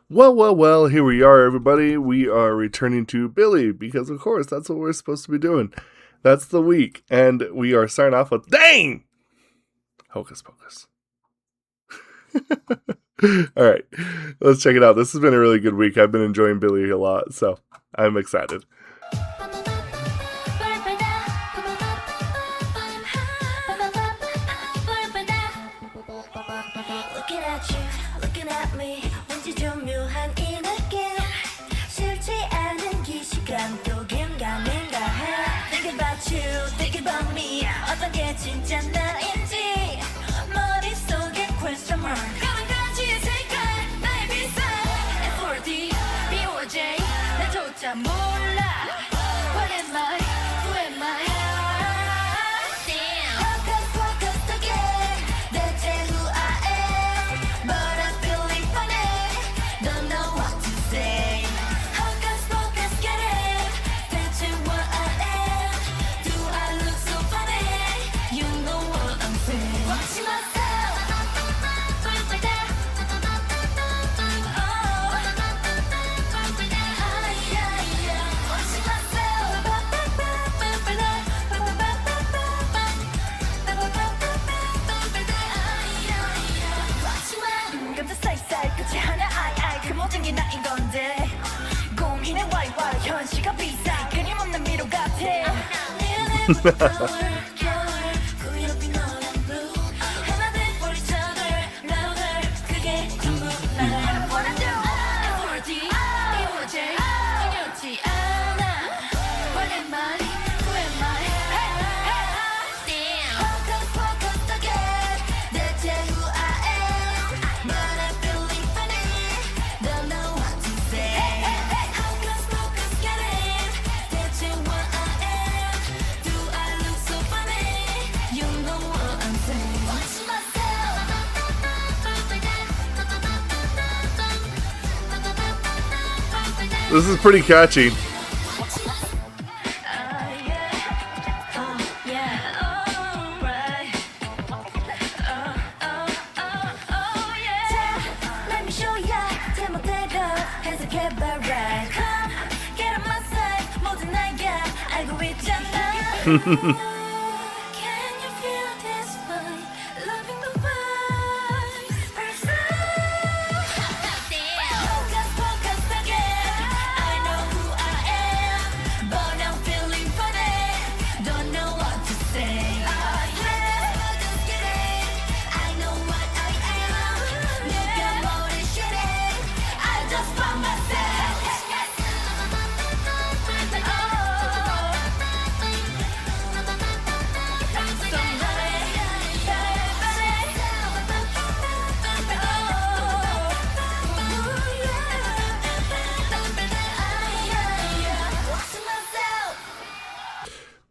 Well, here we are, everybody. We are returning to Billlie because, of course, that's what we're supposed to be doing. That's the week. And we are starting off with, dang! Hocus Pocus. All right, let's check it out. This has been a really good week. I've been enjoying Billlie a lot, so I'm excited. Looking at you, looking at me. 왠지 좀 묘한 이 느낌. 싫지 않은 이 시간도 긴가민가 해. Thinking about you, thinking about me. 어떤 게 진짜 나인지 머릿속에 question mark. 가는 가지의 색깔 나의 비상. F4D, B5J 나조차 몰라. What am I? Who am I? Damn. Focus, focus again. 대체 who I am. But I'm feeling funny. Don't know what to say. Focus, focus, get it. 대체 what I am. Do I look so funny? You know what I'm saying. Watch myself. This is pretty catchy.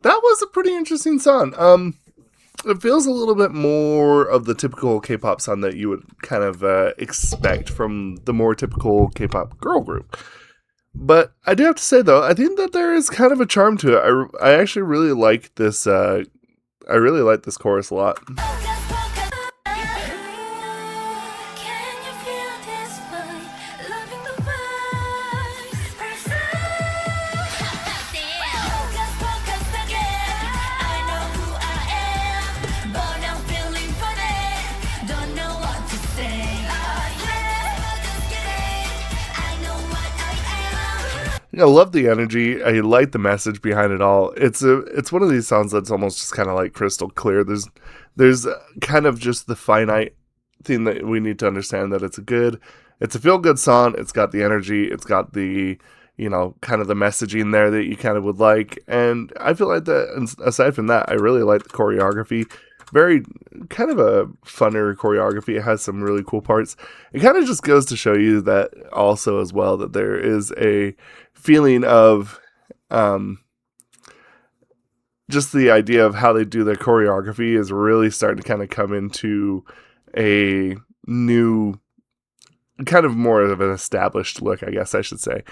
That was a pretty interesting song. It feels a little bit more of the typical K-pop song that you would kind of expect from the more typical K-pop girl group. But I do have to say, though, I think that there is kind of a charm to it. I actually really like this. I really like this chorus a lot. I love the energy. I like the message behind it all. It's one of these songs that's almost just kind of like crystal clear. There's kind of just the finite thing that we need to understand that it's a feel good song. It's got the energy. It's got the, kind of the messaging there that you kind of would like. And I feel like that, and aside from that, I really like the choreography. Very kind of a funner choreography. It has some really cool parts. It kind of just goes to show you that also as well that there is a feeling of just the idea of how they do their choreography is really starting to kind of come into a new, kind of more of an established look, I guess I should say.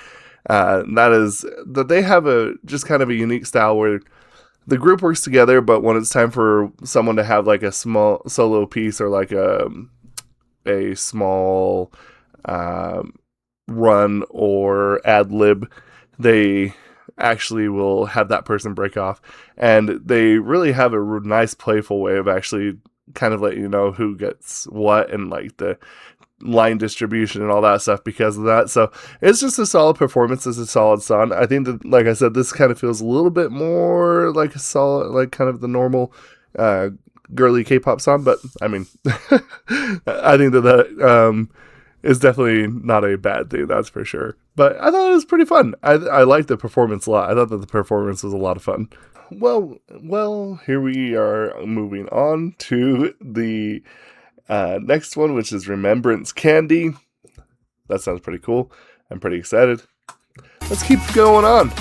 That is that they have just kind of a unique style where the group works together, but when it's time for someone to have like a small solo piece or like a small run or ad lib, they actually will have that person break off. And they really have a nice, playful way of actually kind of letting you know who gets what and like the line distribution and all that stuff because of that. So it's just a solid performance. It's a solid song. I think that, like I said, this kind of feels a little bit more like a solid, like kind of the normal girly K-pop song. But I mean, I think that is definitely not a bad thing. That's for sure. But I thought it was pretty fun. I liked the performance a lot. I thought that the performance was a lot of fun. Well, here we are moving on to the next one, which is Remembrance Candy. That sounds pretty cool. I'm pretty excited. Let's keep going on.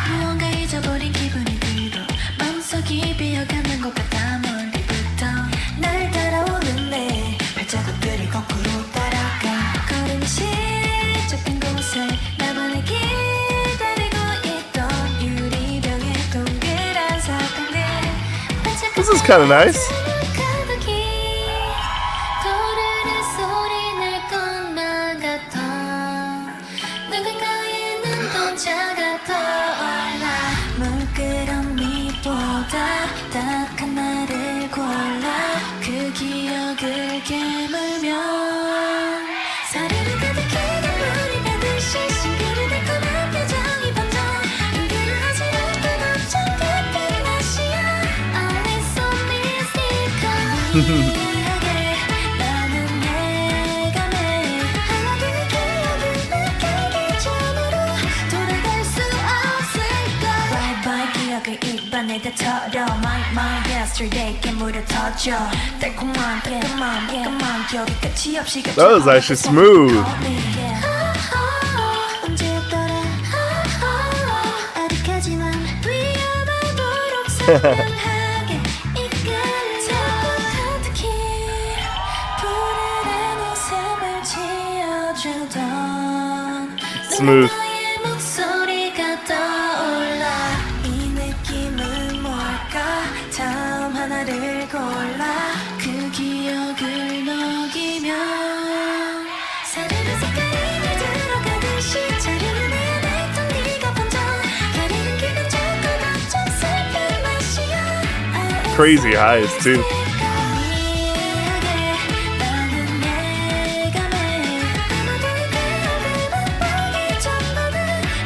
무언가 잊어버린 기분이 들고 마음속이 비어가는 것 같아 멀리부터 날 따라오는 내 발자국들이 거꾸로 따라가 걸음이 시작된 곳에 나만을 기다리고 있던 유리병의 동그란 사탕들 This is kind of nice. 거르는 소리 날 것만 같아 누군가의 눈동자가 떠올라 물끄러미보다 딱한 나를 골라 그 기억을 깨물며 사르르 가득히 눈물이 가듯이 싱그레 달콤한 표정이 번져 눈길을 하지 않고 넘쳐 깊은 맛이야 Always so mystical 나는 내가 매 하나둘 기억을 느끼기 전으로 돌아갈 수 없을까 Bye bye 기억을 입안에다 털어 My yesterday 깨물어 터져 달콤한 따끔한 기억이 끝이 없이 That was actually smooth. 언제였더라 아득하지만 위험하도록 선명하게 이끌려 가득히 푸른한 웃음을 지어주던 Smooth. 누군가의 목소리가 떠올라 이 느낌은 뭘까 다음 하나를 골라 그 기억을 녹이며 사르르 색깔이 날 들어가듯이 자르는 내 날통 네가 번져 가리는 길은 자꾸 넘쳐 슬픈 맛이야 Crazy highs too. 나는 내가 매 아마도 기억을 맛보기 전부는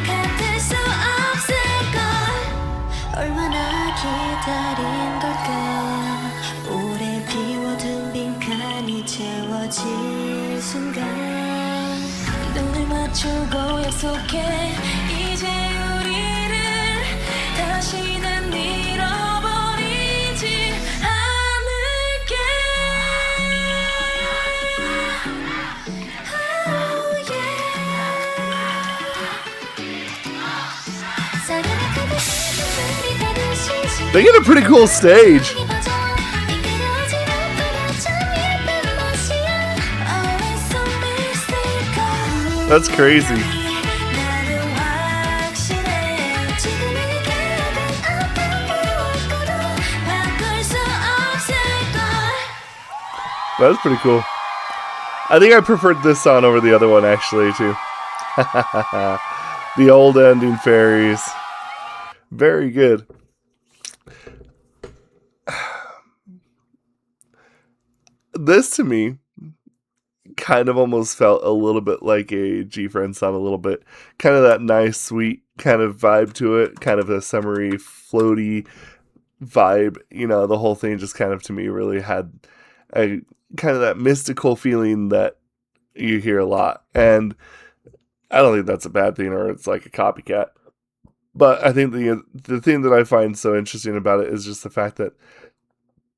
같을 수 없을걸 얼마나 기다린 걸까 오래 비워둔 빈칸이 채워질 순간 눈을 맞추고 약속해 이제 우리를 다시는 잃어버리지 않을게 Oh yeah 사랑하고 싶은 가듯이 They get a pretty cool stage. That's crazy. That's pretty cool. I think I preferred this song over the other one actually too. The old ending fairies. Very good. This to me kind of almost felt a little bit like a G-Friend song, a little bit. Kind of that nice, sweet kind of vibe to it. Kind of a summery, floaty vibe. You know, the whole thing just kind of to me really had a kind of that mystical feeling that you hear a lot. And I don't think that's a bad thing or it's like a copycat. But I think the thing that I find so interesting about it is just the fact that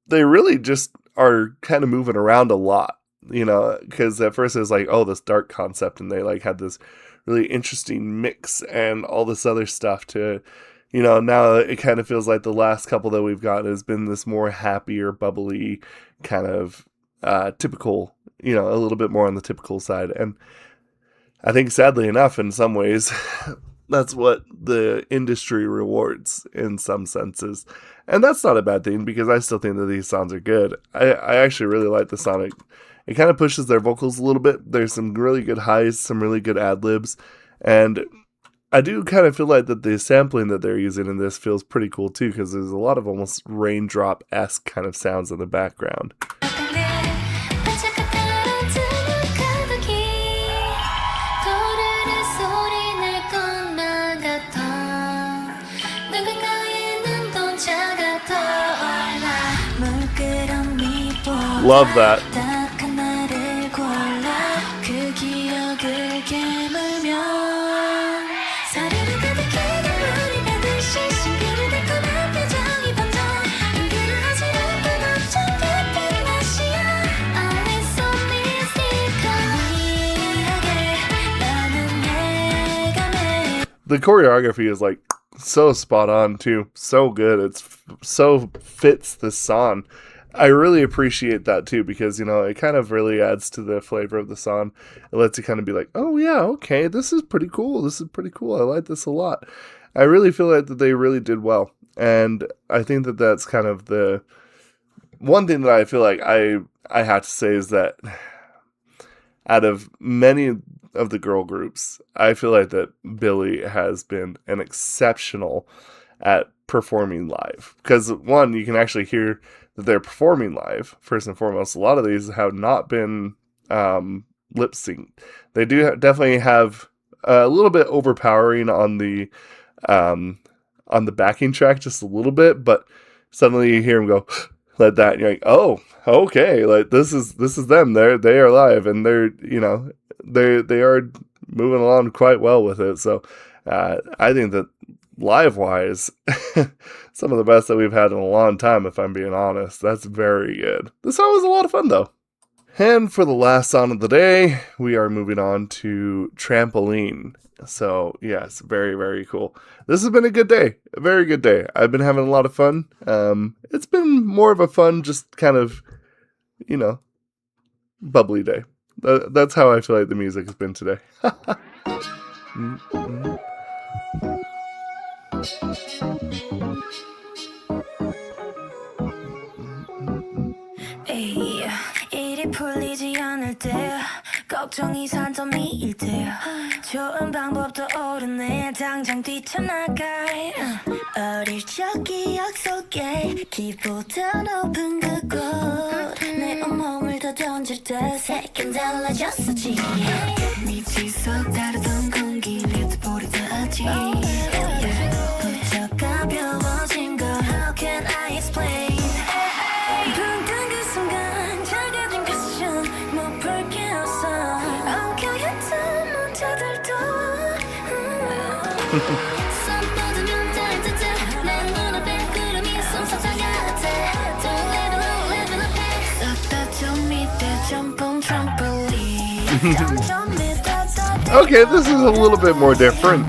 they really just are kind of moving around a lot. You know, because at first it was like, oh, this dark concept, and they like had this really interesting mix and all this other stuff to, you know, now it kind of feels like the last couple that we've gotten has been this more happier, bubbly kind of typical, a little bit more on the typical side. And I think sadly enough, in some ways, that's what the industry rewards in some senses. And that's not a bad thing because I still think that these songs are good. I actually really like the song. It kind of pushes their vocals a little bit. There's some really good highs, some really good ad-libs. And I do kind of feel like that the sampling that they're using in this feels pretty cool too, because there's a lot of almost raindrop-esque kind of sounds in the background. Love that. The choreography is like so spot on too, so good. It's so fits the song. I really appreciate that too because it kind of really adds to the flavor of the song. It lets you kind of be like, oh yeah, okay, this is pretty cool. This is pretty cool. I like this a lot. I really feel like that they really did well, and I think that that's kind of the one thing that I feel like I have to say is that out of many of the girl groups, I feel like that Billlie has been an exceptional at performing live. Because one, you can actually hear that they're performing live, first and foremost. A lot of these have not been lip synced. They do definitely have a little bit overpowering on the backing track, just a little bit, but suddenly you hear them go like that, and you're like, oh, okay, like this is them. They are live, and they're they are moving along quite well with it. So I think that live wise, some of the best that we've had in a long time, if I'm being honest. That's very good. This song was a lot of fun though. And for the last song of the day, we are moving on to Trampoline. So yes, very, very cool. This has been a good day, a very good day. I've been having a lot of fun. It's been more of a fun, just kind of, bubbly day. That's how I feel like the music has been today. 에이, 일이 풀리지 않을 때 걱정이 산더미일 때 좋은 방법도 오르네 당장 뛰쳐나가 어릴 적 기억 속에 기보다 높은 그곳 내 온몸을 더 던질 때 색은 달라졌었지 미치서 다르던 공기 뮤트보르다지 부쩍 가벼워진 걸 How can I explain 붕뜬 그 순간 작아진 쿠션 못 볼 게 없어 엉켜있던 문자들도 손 뻗으면 닿을 듯해 내 눈앞엔 구름이 솜사탕 같아 또 level up level up 해 썩다 좀 밑에 점봉 trampoline 점점 밑에 Okay, this is a little bit more different.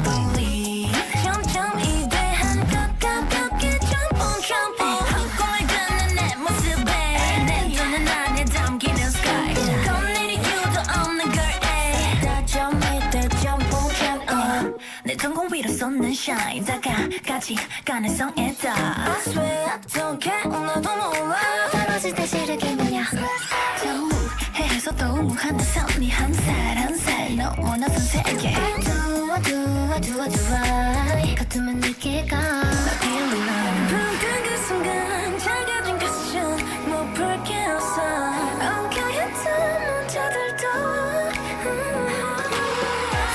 Shine 다가가지 가능성에다 I swear I don't care 오늘도 몰라 떨어질 때 시력이 뭐냐 해서 또 무한 듯한 한 살 한 살 너무나 선세게 Do I 같으면 느낄까 붕뜬 그 순간 작아진 쿠션 못 볼 게 없어 엉켜있던 문자들도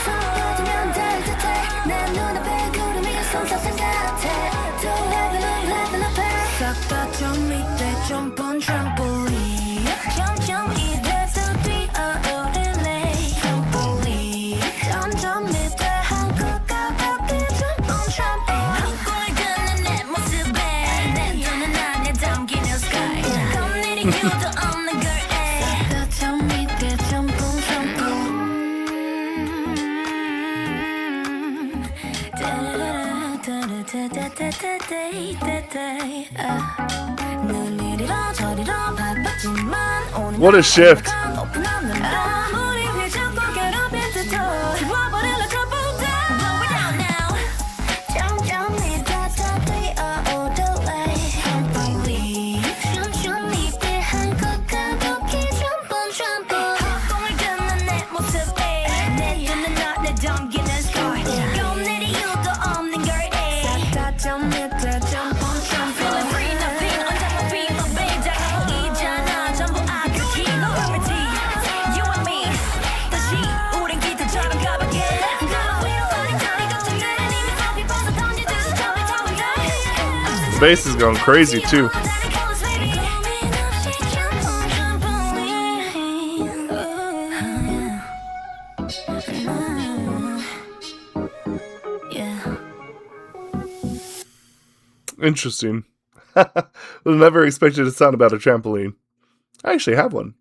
손 뻗으면 닿을 듯해 내 눈앞에 솜사탕 같아 또 level up 싹다 좀 밑에 점본 trampoline 점점 이래서 뛰어오르네 trampoline 점점 밑에 한껏 가볍게 점본 trampoline 꿈을 끄는 내 모습에 내 눈은 안에 담기는 sky 겁내린 이유도 없는 걸 싹다 좀 밑에 점본 trampoline 눈 이리로 저리로 바빴지 What a shift. The bass is going crazy too. Interesting. Was never expected to sound about a trampoline. I actually have one,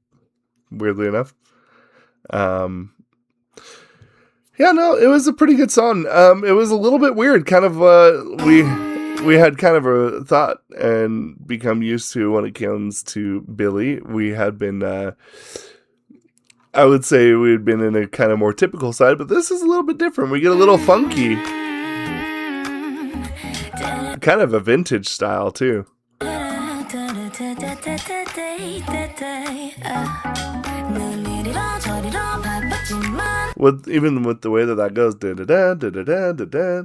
weirdly enough. Yeah, no, it was a pretty good song. It was a little bit weird. Kind of, we had kind of a thought and become used to when it comes to Billlie. We had been, I would say we had been in a kind of more typical side, but this is a little bit different. We get a little funky. Kind of a vintage style too. Even with the way that goes, da da da da da da da.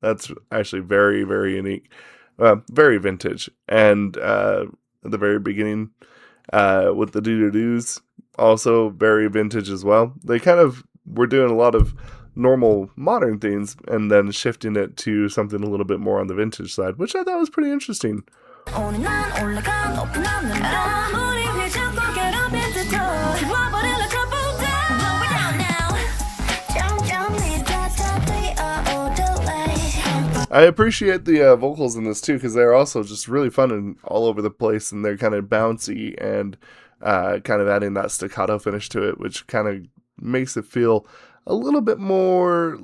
That's actually very, very unique, very vintage. And at the very beginning, with the doo-doo-doos, also very vintage as well. They kind of were doing a lot of normal modern things and then shifting it to something a little bit more on the vintage side, which I thought was pretty interesting. I appreciate the vocals in this too, because they're also just really fun and all over the place, and they're kind of bouncy and kind of adding that staccato finish to it, which kind of makes it feel a little bit more,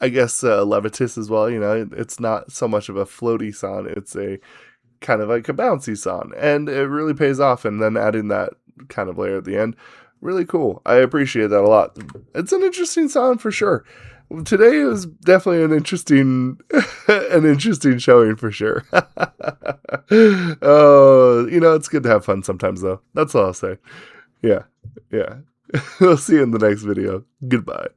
I guess, levitous as well. You know, it's not so much of a floaty song, it's a kind of like a bouncy song, and it really pays off. And then adding that kind of layer at the end, really cool. I appreciate that a lot. It's an interesting song for sure. Today was definitely an interesting showing for sure. Oh, you know, it's good to have fun sometimes though. That's all I'll say. Yeah. We'll see you in the next video. Goodbye.